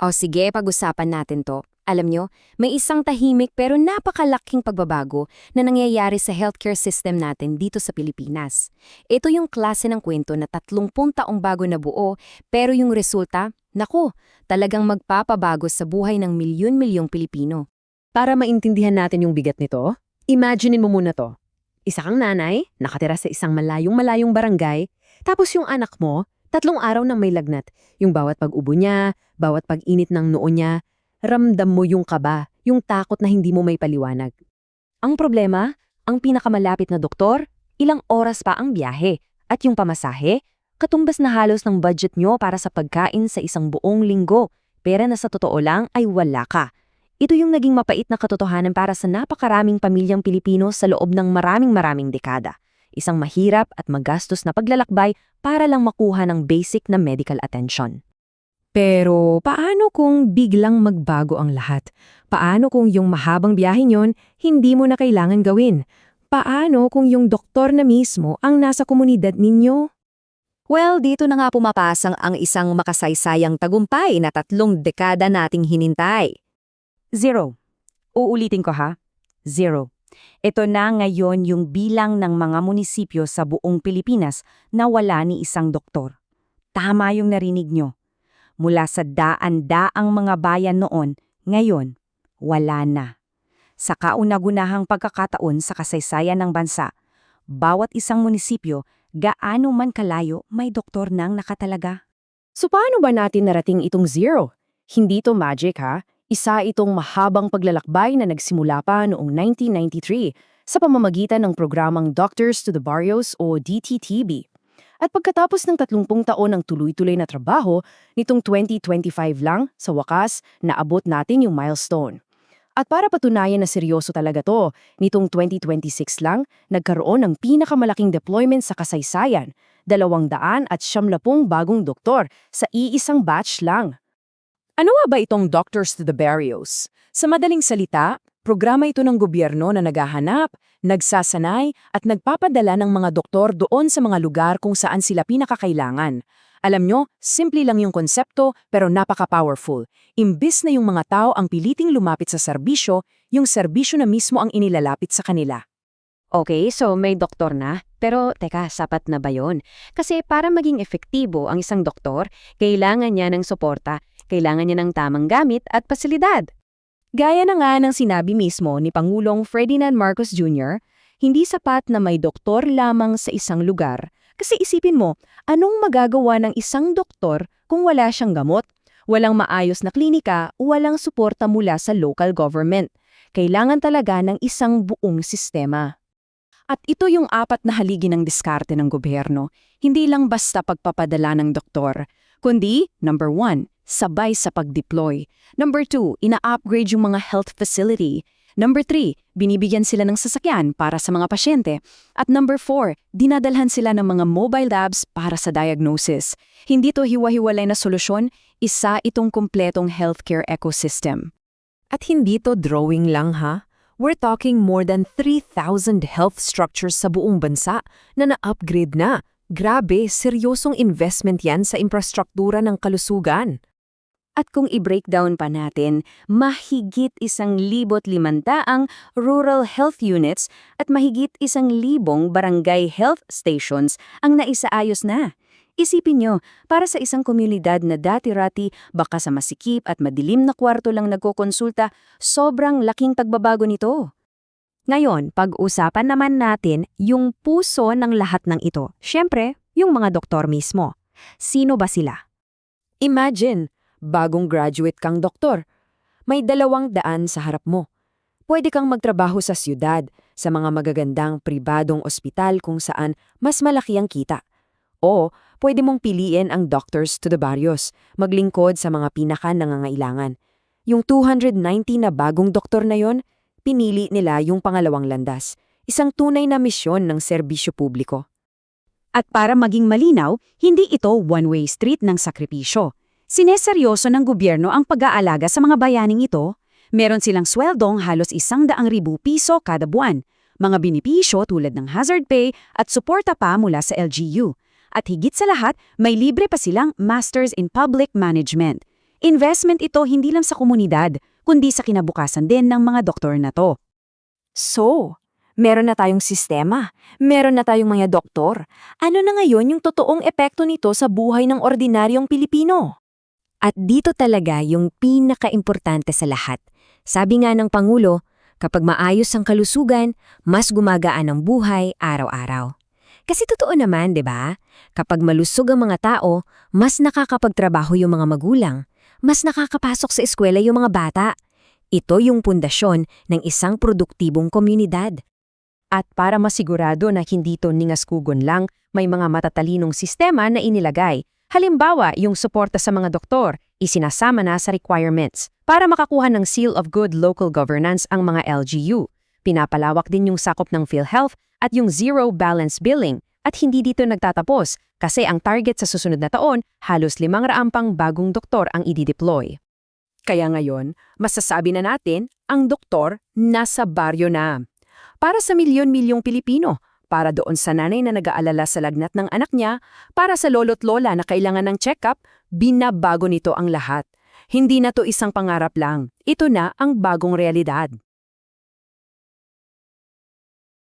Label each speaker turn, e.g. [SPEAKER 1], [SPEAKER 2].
[SPEAKER 1] O sige, pag-usapan natin to. Alam nyo, may isang tahimik pero napakalaking pagbabago na nangyayari sa healthcare system natin dito sa Pilipinas. Ito yung klase ng kwento na 30 taong bago na buo, pero yung resulta, naku, talagang magpapabago sa buhay ng milyon-milyong Pilipino.
[SPEAKER 2] Para maintindihan natin yung bigat nito, imaginein mo muna to. Isa kang nanay, nakatira sa isang malayong-malayong barangay, tapos yung anak mo, 3 araw nang may lagnat. Yung bawat pag-ubo niya, bawat pag-init ng noo niya, ramdam mo yung kaba, yung takot na hindi mo may paliwanag. Ang problema, ang pinakamalapit na doktor, ilang oras pa ang biyahe, at yung pamasahe, katumbas na halos ng budget nyo para sa pagkain sa isang buong linggo, pera na sa totoo lang ay wala ka. Ito yung naging mapait na katotohanan para sa napakaraming pamilyang Pilipino sa loob ng maraming dekada. Isang mahirap at magastos na paglalakbay para lang makuha ng basic na medical attention. Pero paano kung biglang magbago ang lahat? Paano kung yung mahabang biyahe nyon hindi mo na kailangan gawin? Paano kung yung doktor na mismo ang nasa komunidad ninyo?
[SPEAKER 1] Well, dito na nga pumapasang ang isang makasaysayang tagumpay na 3 dekada nating hinintay.
[SPEAKER 3] 0. Uulitin ko ha. 0. Ito na ngayon yung bilang ng mga munisipyo sa buong Pilipinas na wala ni isang doktor. Tama yung narinig nyo. Mula sa daan-daang mga bayan noon, ngayon, wala na. Sa kauna-gunahang pagkakataon sa kasaysayan ng bansa, bawat isang munisipyo, gaano man kalayo, may doktor nang nakatalaga.
[SPEAKER 2] So paano ba natin narating itong 0? Hindi to magic ha. Isa itong mahabang paglalakbay na nagsimula pa noong 1993 sa pamamagitan ng programang Doctors to the Barrios o DTTB. At pagkatapos ng 30 taon ng tuloy-tuloy na trabaho, nitong 2025 lang, sa wakas, naabot natin yung milestone. At para patunayan na seryoso talaga to, nitong 2026 lang, nagkaroon ng pinakamalaking deployment sa kasaysayan, 270 bagong doktor sa iisang batch lang. Ano nga ba itong Doctors to the Barrios? Sa madaling salita, programa ito ng gobyerno na naghahanap, nagsasanay at nagpapadala ng mga doktor doon sa mga lugar kung saan sila pinakakailangan. Alam nyo, simple lang yung konsepto pero napaka-powerful. Imbis na yung mga tao ang piliting lumapit sa serbisyo, yung serbisyo na mismo ang inilalapit sa kanila.
[SPEAKER 1] Okay, so may doktor na. Pero teka, sapat na ba yun? Kasi para maging efektibo ang isang doktor, kailangan niya ng suporta, kailangan niya ng tamang gamit at pasilidad. Gaya na nga ng sinabi mismo ni Pangulong Ferdinand Marcos Jr., hindi sapat na may doktor lamang sa isang lugar. Kasi isipin mo, anong magagawa ng isang doktor kung wala siyang gamot, walang maayos na klinika, walang suporta mula sa local government? Kailangan talaga ng isang buong sistema. At ito yung 4 na haligi ng diskarte ng gobyerno. Hindi lang basta pagpapadala ng doktor, kundi, number 1, sabay sa pag-deploy. Number 2, ina-upgrade yung mga health facility. Number 3, binibigyan sila ng sasakyan para sa mga pasyente. At number 4, dinadalhan sila ng mga mobile labs para sa diagnosis. Hindi to hiwa-hiwalay na solusyon, isa itong kumpletong healthcare ecosystem.
[SPEAKER 2] At hindi to drawing lang ha. We're talking more than 3,000 health structures sa buong bansa na na-upgrade na. Grabe, seryosong investment yan sa infrastruktura ng kalusugan.
[SPEAKER 1] At kung i-breakdown pa natin, mahigit 1,500 rural health units at mahigit 1,000 barangay health stations ang naisaayos na. Isipin nyo, para sa isang komunidad na dati-rati baka sa masikip at madilim na kwarto lang nagkokonsulta, sobrang laking pagbabago nito. Ngayon, pag-usapan naman natin yung puso ng lahat ng ito. Siyempre, yung mga doktor mismo. Sino ba sila?
[SPEAKER 2] Imagine, bagong graduate kang doktor. May 200 sa harap mo. Pwede kang magtrabaho sa siyudad, sa mga magagandang pribadong ospital kung saan mas malaki ang kita. O pwede mong piliin ang Doctors to the Barrios, maglingkod sa mga pinaka-nangangailangan. Yung 290 na bagong doktor na yon, pinili nila yung pangalawang landas, isang tunay na misyon ng serbisyo publiko.
[SPEAKER 3] At para maging malinaw, hindi ito one-way street ng sakripisyo. Sineseryoso ng gobyerno ang pag-aalaga sa mga bayaning ito. Meron silang sweldong halos 100,000 piso kada buwan, mga benepisyo tulad ng hazard pay at suporta pa mula sa LGU. At higit sa lahat, may libre pa silang Masters in Public Management. Investment ito hindi lang sa komunidad, kundi sa kinabukasan din ng mga doktor na to.
[SPEAKER 4] So, meron na tayong sistema, meron na tayong mga doktor. Ano na ngayon yung totoong epekto nito sa buhay ng ordinaryong Pilipino?
[SPEAKER 1] At dito talaga yung pinakaimportante sa lahat. Sabi nga ng Pangulo, kapag maayos ang kalusugan, mas gumagaan ang buhay araw-araw. Kasi totoo naman, 'di ba? Kapag malusog ang mga tao, mas nakakapagtrabaho yung mga magulang, mas nakakapasok sa eskwela yung mga bata. Ito yung pundasyon ng isang produktibong komunidad.
[SPEAKER 2] At para masigurado na hindi to ningaskugon lang, may mga matatalinong sistema na inilagay. Halimbawa, yung suporta sa mga doktor, isinasama na sa requirements. Para makakuha ng Seal of Good Local Governance ang mga LGU, pinapalawak din yung sakop ng PhilHealth at yung zero balance billing. At hindi dito nagtatapos kasi ang target sa susunod na taon, halos 500 pang bagong doktor ang i-deploy. Kaya ngayon, masasabi na natin, ang doktor nasa baryo na. Para sa milyon-milyong Pilipino, para doon sa nanay na nag-aalala sa lagnat ng anak niya, para sa lolo't lola na kailangan ng check-up, binabago nito ang lahat. Hindi na to isang pangarap lang. Ito na ang bagong realidad.